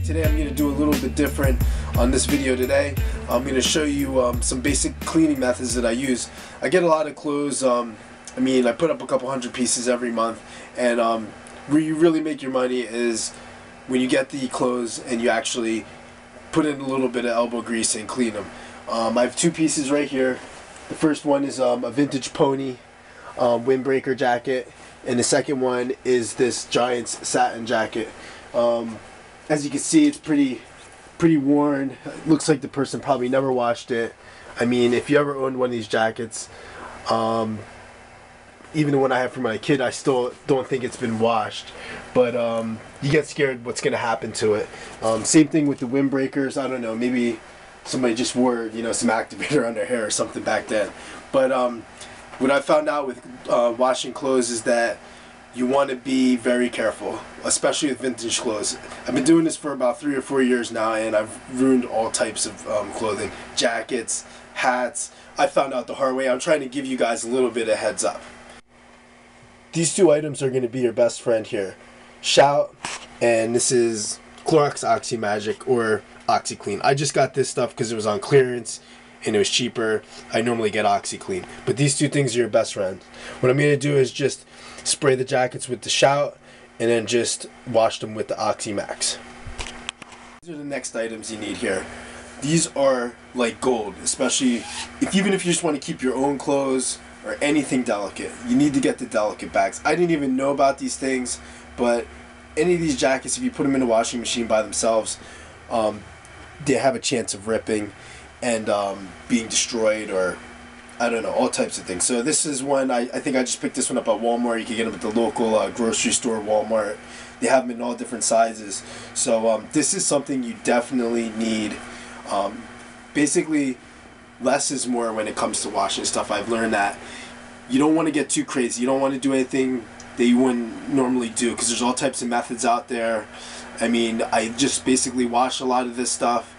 Today I'm going to do a little bit different on this video today. I'm going to show you some basic cleaning methods that I use. I get a lot of clothes, I put up a couple hundred pieces every month, and where you really make your money is when you get the clothes and you actually put in a little bit of elbow grease and clean them. I have two pieces right here. The first one is a vintage pony windbreaker jacket, and the second one is this Giant's satin jacket. As you can see, it's pretty worn. It looks like the person probably never washed it. I mean, if you ever owned one of these jackets, even the one I have for my kid, I still don't think it's been washed. But you get scared what's going to happen to it. Same thing with the windbreakers. I don't know, maybe somebody just wore, some activator on their hair or something back then. But what I found out with washing clothes is that you want to be very careful, especially with vintage clothes. I've been doing this for about 3 or 4 years now, and I've ruined all types of clothing. Jackets, hats. I found out the hard way. I'm trying to give you guys a little bit of heads up. These two items are going to be your best friend here. Shout, and this is Clorox Oxy Magic or OxyClean. I just got this stuff because it was on clearance and it was cheaper. I normally get OxyClean, but these two things are your best friends. What I'm going to do is just spray the jackets with the Shout and then just wash them with the Oxy Max. These are the next items you need here. These are like gold, especially even if you just want to keep your own clothes or anything delicate. You need to get the delicate bags. I didn't even know about these things, but any of these jackets, if you put them in a washing machine by themselves, they have a chance of ripping and being destroyed, or I don't know, all types of things. So this is one, I think I just picked this one up at Walmart. You can get them at the local grocery store, Walmart. They have them in all different sizes. So this is something you definitely need. Basically, less is more when it comes to washing stuff. I've learned that you don't want to get too crazy. You don't want to do anything that you wouldn't normally do, because there's all types of methods out there. I mean, I just basically wash a lot of this stuff.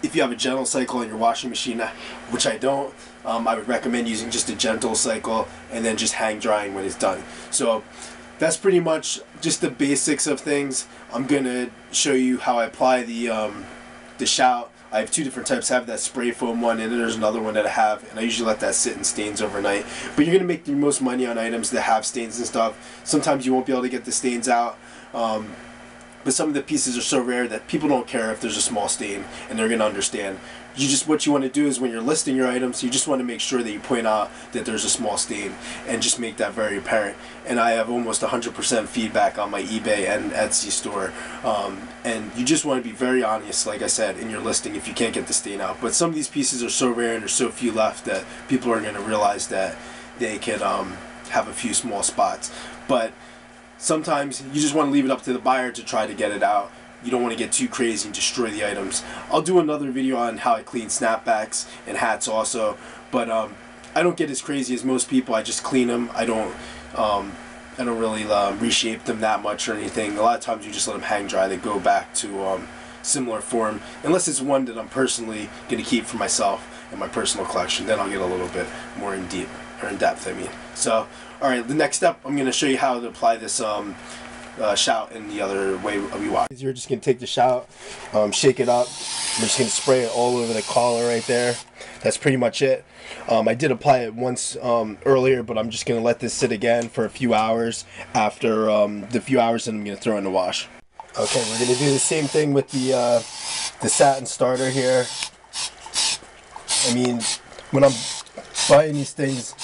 If you have a gentle cycle in your washing machine, which I don't, I would recommend using just a gentle cycle and then just hang drying when it's done. So that's pretty much just the basics of things. I'm going to show you how I apply the Shout. I have two different types. I have that spray foam one, and then there's another one that I have, and I usually let that sit in stains overnight. But you're going to make the most money on items that have stains and stuff. Sometimes you won't be able to get the stains out. But some of the pieces are so rare that people don't care if there's a small stain, and they're going to understand. What you want to do is when you're listing your items, you just want to make sure that you point out that there's a small stain and just make that very apparent. And I have almost 100% feedback on my eBay and Etsy store. And you just want to be very honest, like I said, in your listing if you can't get the stain out. But some of these pieces are so rare and there's so few left that people are going to realize that they can have a few small spots. But sometimes you just want to leave it up to the buyer to try to get it out. You don't want to get too crazy and destroy the items. I'll do another video on how I clean snapbacks and hats also, but I don't get as crazy as most people. I just clean them. I don't really reshape them that much or anything. A lot of times you just let them hang dry. They go back to similar form, unless it's one that I'm personally going to keep for myself in my personal collection. Then I'll get a little bit more in depth. So, all right. The next step, I'm going to show you how to apply this Shout in the other way we wash. You're just going to take the Shout, shake it up. I'm just going to spray it all over the collar right there. That's pretty much it. I did apply it once earlier, but I'm just going to let this sit again for a few hours. After the few hours, then I'm going to throw it in the wash. Okay, we're going to do the same thing with the Satin starter here. I mean, when I'm buying these things,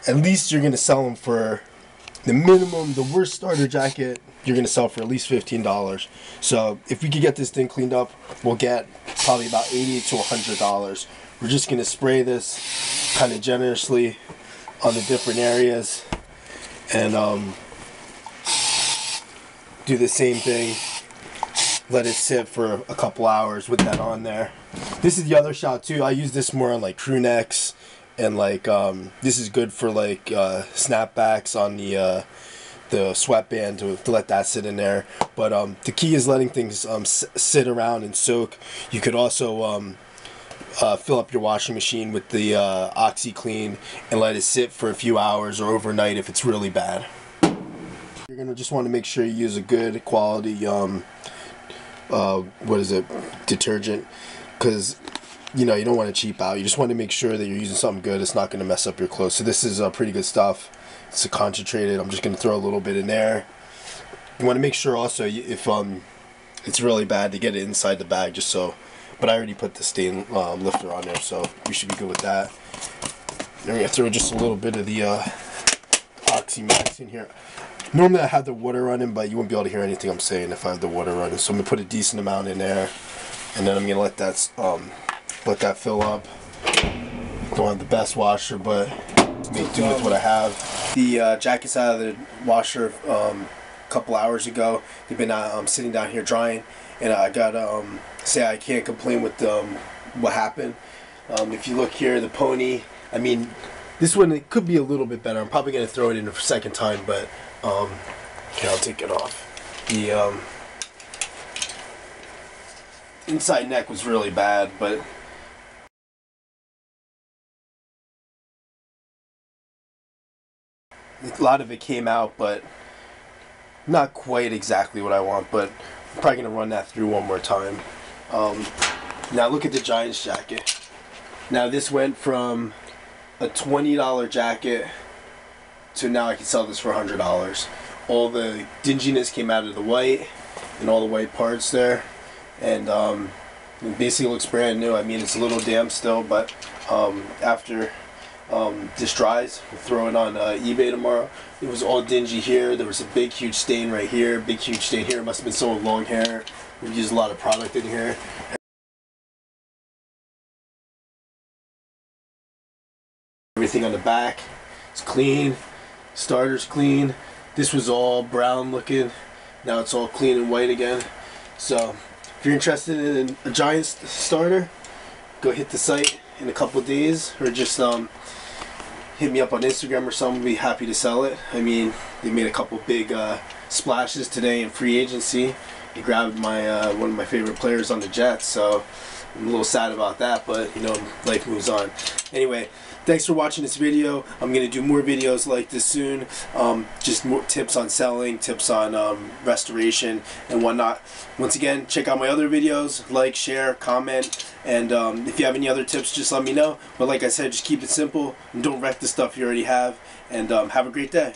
at least you're going to sell them for the minimum. The worst starter jacket you're going to sell for at least $15. So if we could get this thing cleaned up, we'll get probably about $80 to $100. We're just going to spray this kind of generously on the different areas and do the same thing. Let it sit for a couple hours with that on there. This is the other Shout too. I use this more on like crew necks, and like this is good for like snapbacks on the sweatband to let that sit in there. But the key is letting things sit around and soak. You could also fill up your washing machine with the OxyClean and let it sit for a few hours or overnight if it's really bad. You're gonna just want to make sure you use a good quality what is it, detergent, because you know you don't want to cheap out. You just want to make sure that you're using something good. It's not going to mess up your clothes. So this is pretty good stuff. It's concentrated. I'm just going to throw a little bit in there. You want to make sure also if it's really bad to get it inside the bag, just so. But I already put the stain lifter on there, so we should be good with that. Then we're going to throw just a little bit of the Oxymax in here. Normally I have the water running, but you won't be able to hear anything I'm saying if I have the water running. So I'm going to put a decent amount in there, and then I'm going to let that fill up. Don't have the best washer, but make do with what I have. The jacket's out of the washer a couple hours ago. They've been sitting down here drying, and I got say I can't complain with what happened. If you look here, the pony, I mean, this one, it could be a little bit better. I'm probably going to throw it in a second time, but okay, I'll take it off. The inside neck was really bad, but a lot of it came out, but not quite exactly what I want, but I'm probably going to run that through one more time. Now look at the Giants jacket. Now this went from a $20 jacket to now I can sell this for $100. All the dinginess came out of the white and all the white parts there, and it basically looks brand new. I mean, it's a little damp still, but after this dries, we'll throw it on eBay tomorrow. It was all dingy here. There was a big huge stain right here, big huge stain here. It must have been someone with long hair. We used a lot of product in here. Everything on the back is clean. Starter's clean. This was all brown looking. Now it's all clean and white again. So if you're interested in a Giants starter, go hit the site in a couple of days, or just hit me up on Instagram or something. I'll be happy to sell it. I mean, they made a couple big splashes today in free agency. They grabbed my one of my favorite players on the Jets, so I'm a little sad about that, but you know, life moves on. Anyway, thanks for watching this video. I'm going to do more videos like this soon. Just more tips on selling, tips on restoration and whatnot. Once again, check out my other videos. Like, share, comment, and if you have any other tips, just let me know. But like I said, just keep it simple and don't wreck the stuff you already have. And have a great day.